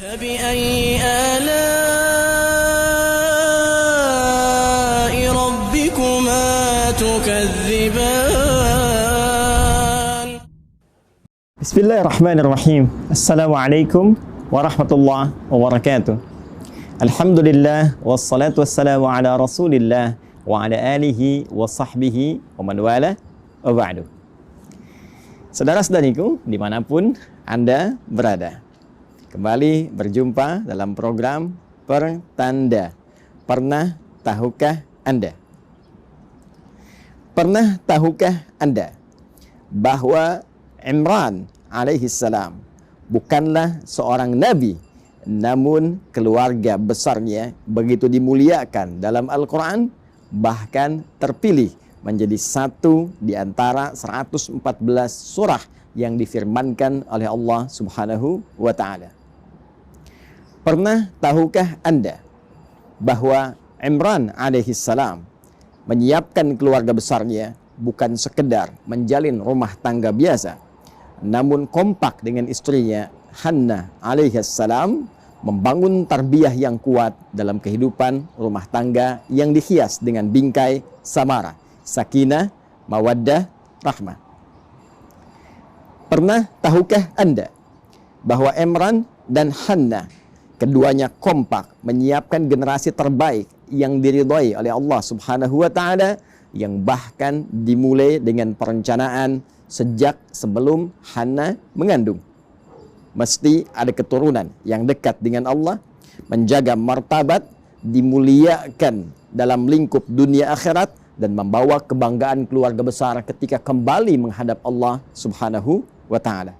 فبأي آلاء ربكما تكذبان بسم الله الرحمن الرحيم. السلام عليكم ورحمة الله وبركاته. الحمد لله والصلاة والسلام على رسول الله وعلى آله وصحبه ومن والاه وبعد. Saudara-saudariku dimanapun Anda berada, kembali berjumpa dalam program Pertanda. Pernah tahukah Anda? Pernah tahukah Anda bahwa Imran alaihissalam bukanlah seorang nabi, namun keluarga besarnya begitu dimuliakan dalam Al-Quran, bahkan terpilih menjadi satu di antara 114 surah yang difirmankan oleh Allah Subhanahu wa Ta'ala. Pernah tahukah Anda bahwa Imran alaihissalam menyiapkan keluarga besarnya bukan sekedar menjalin rumah tangga biasa, namun kompak dengan istrinya Hannah alaihissalam membangun tarbiyah yang kuat dalam kehidupan rumah tangga yang dihias dengan bingkai samara, sakinah, mawaddah, rahmah. Pernah tahukah Anda bahwa Imran dan Hannah keduanya kompak menyiapkan generasi terbaik yang diridhai oleh Allah Subhanahu wa Ta'ala, yang bahkan dimulai dengan perencanaan sejak sebelum Hannah mengandung. Mesti ada keturunan yang dekat dengan Allah, menjaga martabat, dimuliakan dalam lingkup dunia akhirat, dan membawa kebanggaan keluarga besar ketika kembali menghadap Allah Subhanahu wa Ta'ala.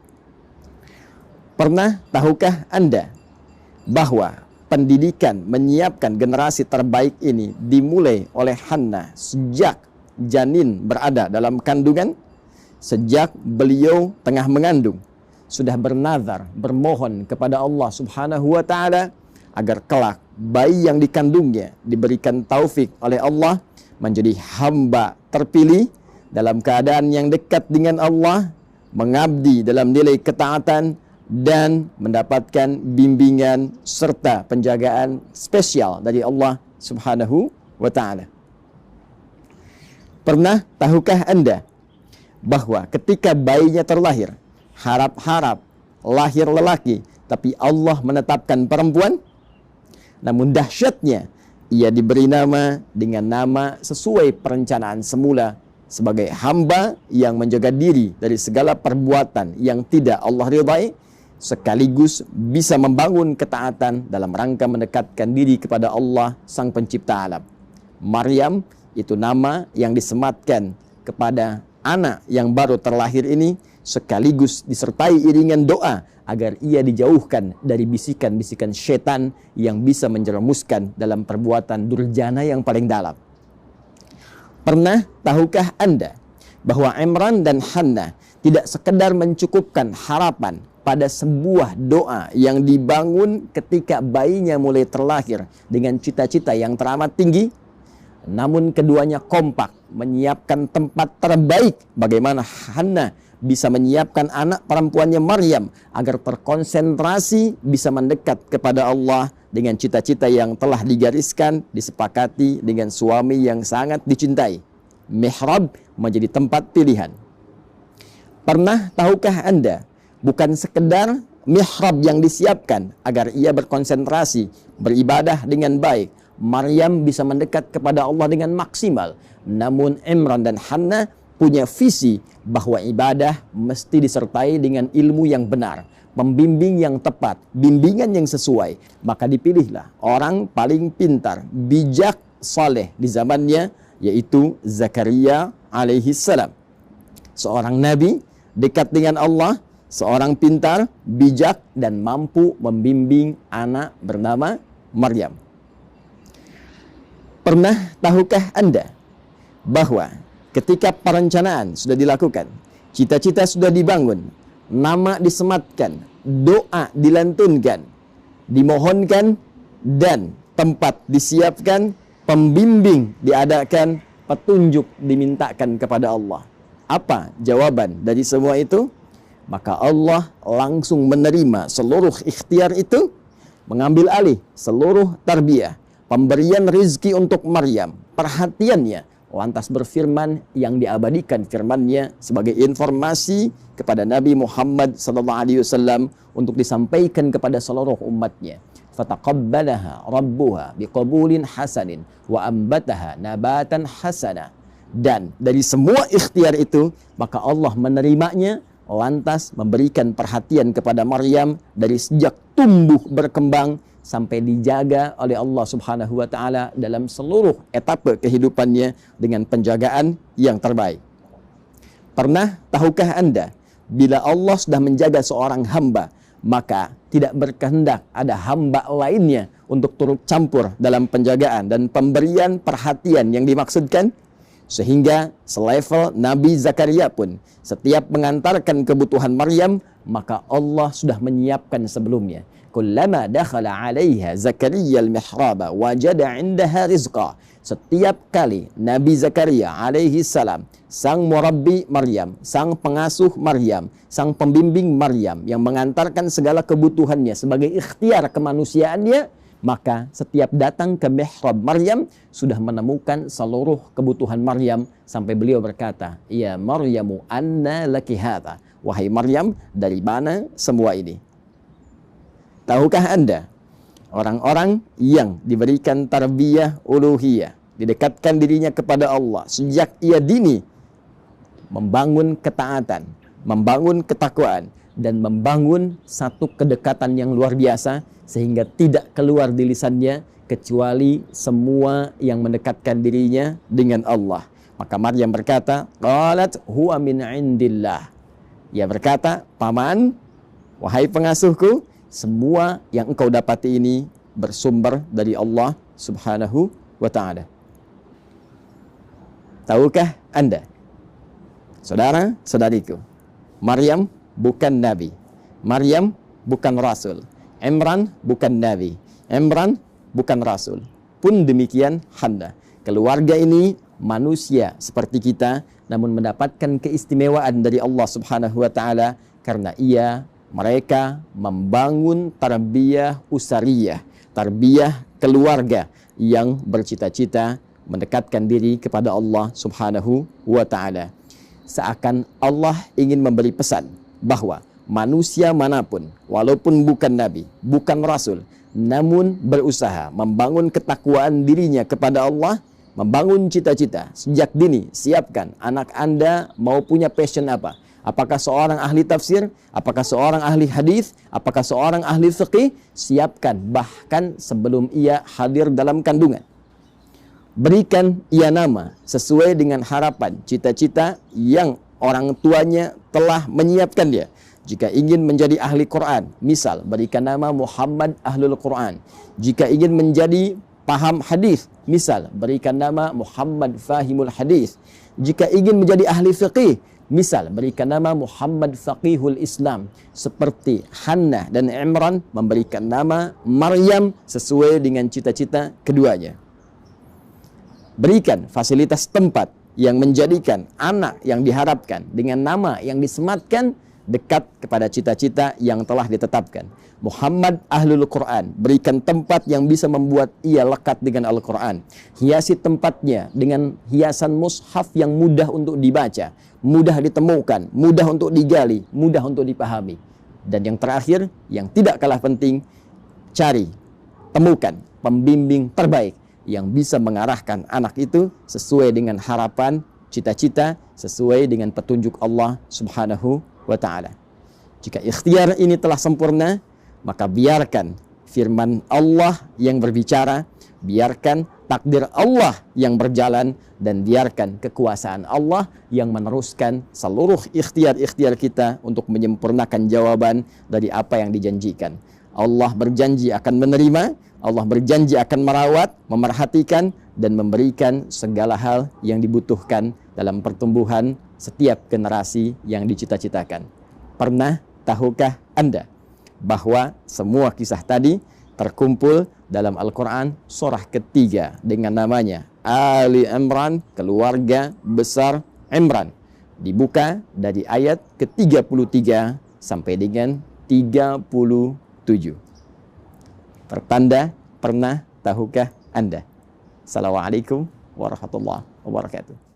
Pernah tahukah Anda bahwa pendidikan menyiapkan generasi terbaik ini dimulai oleh Hannah sejak janin berada dalam kandungan? Sejak beliau tengah mengandung, sudah bernazar, bermohon kepada Allah Subhanahu wa Ta'ala agar kelak bayi yang dikandungnya diberikan taufik oleh Allah menjadi hamba terpilih dalam keadaan yang dekat dengan Allah, mengabdi dalam nilai ketaatan, dan mendapatkan bimbingan serta penjagaan spesial dari Allah Subhanahu wa Ta'ala. Pernah tahukah Anda bahwa ketika bayinya terlahir, harap-harap lahir lelaki, tapi Allah menetapkan perempuan? Namun dahsyatnya, ia diberi nama dengan nama sesuai perencanaan semula, sebagai hamba yang menjaga diri dari segala perbuatan yang tidak Allah ridhai, sekaligus bisa membangun ketaatan dalam rangka mendekatkan diri kepada Allah Sang Pencipta alam. Maryam itu nama yang disematkan kepada anak yang baru terlahir ini, sekaligus disertai iringan doa agar ia dijauhkan dari bisikan-bisikan setan yang bisa menjerumuskan dalam perbuatan durjana yang paling dalam. Pernah tahukah Anda bahwa Imran dan Hannah tidak sekedar mencukupkan harapan pada sebuah doa yang dibangun ketika bayinya mulai terlahir dengan cita-cita yang teramat tinggi, namun keduanya kompak menyiapkan tempat terbaik bagaimana Hannah bisa menyiapkan anak perempuannya Maryam agar terkonsentrasi bisa mendekat kepada Allah dengan cita-cita yang telah digariskan, disepakati dengan suami yang sangat dicintai. Mihrab menjadi tempat pilihan. Pernah tahukah Anda, bukan sekedar mihrab yang disiapkan agar ia berkonsentrasi, beribadah dengan baik, Maryam bisa mendekat kepada Allah dengan maksimal, namun Imran dan Hannah punya visi bahwa ibadah mesti disertai dengan ilmu yang benar, pembimbing yang tepat, bimbingan yang sesuai. Maka dipilihlah orang paling pintar, bijak, saleh di zamannya, yaitu Zakaria alaihissalam. Seorang nabi dekat dengan Allah, seorang pintar, bijak, dan mampu membimbing anak bernama Maryam. Pernah tahukah Anda bahwa ketika perencanaan sudah dilakukan, cita-cita sudah dibangun, nama disematkan, doa dilantunkan, dimohonkan, dan tempat disiapkan, pembimbing diadakan, petunjuk dimintakan kepada Allah. Apa jawaban dari semua itu? Maka Allah langsung menerima seluruh ikhtiar itu mengambil alih seluruh tarbiyah, pemberian rizki untuk Maryam, perhatiannya, lantas berfirman yang diabadikan firman-Nya sebagai informasi kepada Nabi Muhammad SAW untuk disampaikan kepada seluruh umatnya. Fataqabbalaha rabbuha biqabulin hasanin wa ambataha nabatan hasana. Dan dari semua ikhtiar itu, maka Allah menerimanya, lantas memberikan perhatian kepada Maryam dari sejak tumbuh berkembang sampai dijaga oleh Allah Subhanahu wa taala dalam seluruh etapa kehidupannya dengan penjagaan yang terbaik. Pernah tahukah Anda, bila Allah sudah menjaga seorang hamba, maka tidak berkehendak ada hamba lainnya untuk turut campur dalam penjagaan dan pemberian perhatian yang dimaksudkan? Sehingga selevel Nabi Zakaria pun setiap mengantarkan kebutuhan Maryam, maka Allah sudah menyiapkan sebelumnya. Kullama dakhala 'alaiha Zakaria al-mihraba wajada 'indaha rizqa. Setiap kali Nabi Zakaria alaihi salam, sang murabbi Maryam, sang pengasuh Maryam, sang pembimbing Maryam yang mengantarkan segala kebutuhannya sebagai ikhtiar kemanusiaannya, maka setiap datang ke mihrab Maryam sudah menemukan seluruh kebutuhan Maryam sampai beliau berkata, "Ya Maryamu, anna laki hadza?" Wahai Maryam, dari mana semua ini? Tahukah Anda, orang-orang yang diberikan tarbiyah uluhiyah, didekatkan dirinya kepada Allah sejak ia dini, membangun ketaatan, membangun ketakwaan, dan membangun satu kedekatan yang luar biasa, sehingga tidak keluar di lisannya kecuali semua yang mendekatkan dirinya dengan Allah. Maka Maryam berkata, qalat huwa min indillah. Ia berkata, paman, wahai pengasuhku, semua yang engkau dapati ini bersumber dari Allah Subhanahu wa ta'ala. Tahukah Anda, saudara-saudariku, Maryam bukan nabi, Maryam bukan rasul, Imran bukan nabi, Imran bukan rasul. Pun demikian Hannah. Keluarga ini manusia seperti kita, namun mendapatkan keistimewaan dari Allah Subhanahu wa taala karena mereka membangun tarbiyah usariyah, tarbiyah keluarga yang bercita-cita mendekatkan diri kepada Allah Subhanahu wa taala. Seakan Allah ingin memberi pesan bahwa manusia manapun, walaupun bukan nabi, bukan rasul, namun berusaha membangun ketakwaan dirinya kepada Allah, membangun cita-cita sejak dini. Siapkan anak Anda mau punya passion apa? Apakah seorang ahli tafsir? Apakah seorang ahli hadis? Apakah seorang ahli fiqih? Siapkan bahkan sebelum ia hadir dalam kandungan. Berikan ia nama sesuai dengan harapan, cita-cita yang orang tuanya telah menyiapkan dia. Jika ingin menjadi ahli Quran, misal berikan nama Muhammad Ahlul Quran. Jika ingin menjadi paham hadis, misal berikan nama Muhammad Fahimul Hadis. Jika ingin menjadi ahli fiqih, misal berikan nama Muhammad Faqihul Islam. Seperti Hannah dan Imran memberikan nama Maryam sesuai dengan cita-cita keduanya. Berikan fasilitas tempat yang menjadikan anak yang diharapkan dengan nama yang disematkan dekat kepada cita-cita yang telah ditetapkan. Muhammad Ahlul Quran, berikan tempat yang bisa membuat ia lekat dengan Al-Quran. Hiasi tempatnya dengan hiasan mushaf yang mudah untuk dibaca, mudah ditemukan, mudah untuk digali, mudah untuk dipahami. Dan yang terakhir, yang tidak kalah penting, cari, temukan pembimbing terbaik yang bisa mengarahkan anak itu sesuai dengan harapan, cita-cita, sesuai dengan petunjuk Allah Subhanahu wa ta'ala. Jika ikhtiar ini telah sempurna, maka biarkan firman Allah yang berbicara, biarkan takdir Allah yang berjalan, dan biarkan kekuasaan Allah yang meneruskan seluruh ikhtiar-ikhtiar kita untuk menyempurnakan jawaban dari apa yang dijanjikan. Allah berjanji akan menerima, Allah berjanji akan merawat, memerhatikan, dan memberikan segala hal yang dibutuhkan dalam pertumbuhan setiap generasi yang dicita-citakan. Pernah tahukah Anda bahwa semua kisah tadi terkumpul dalam Al-Quran surah ketiga dengan namanya Ali Imran, keluarga besar Imran. Dibuka dari ayat ke-33 sampai dengan 37. Pertanda, pernah tahukah Anda? Assalamualaikum warahmatullahi wabarakatuh.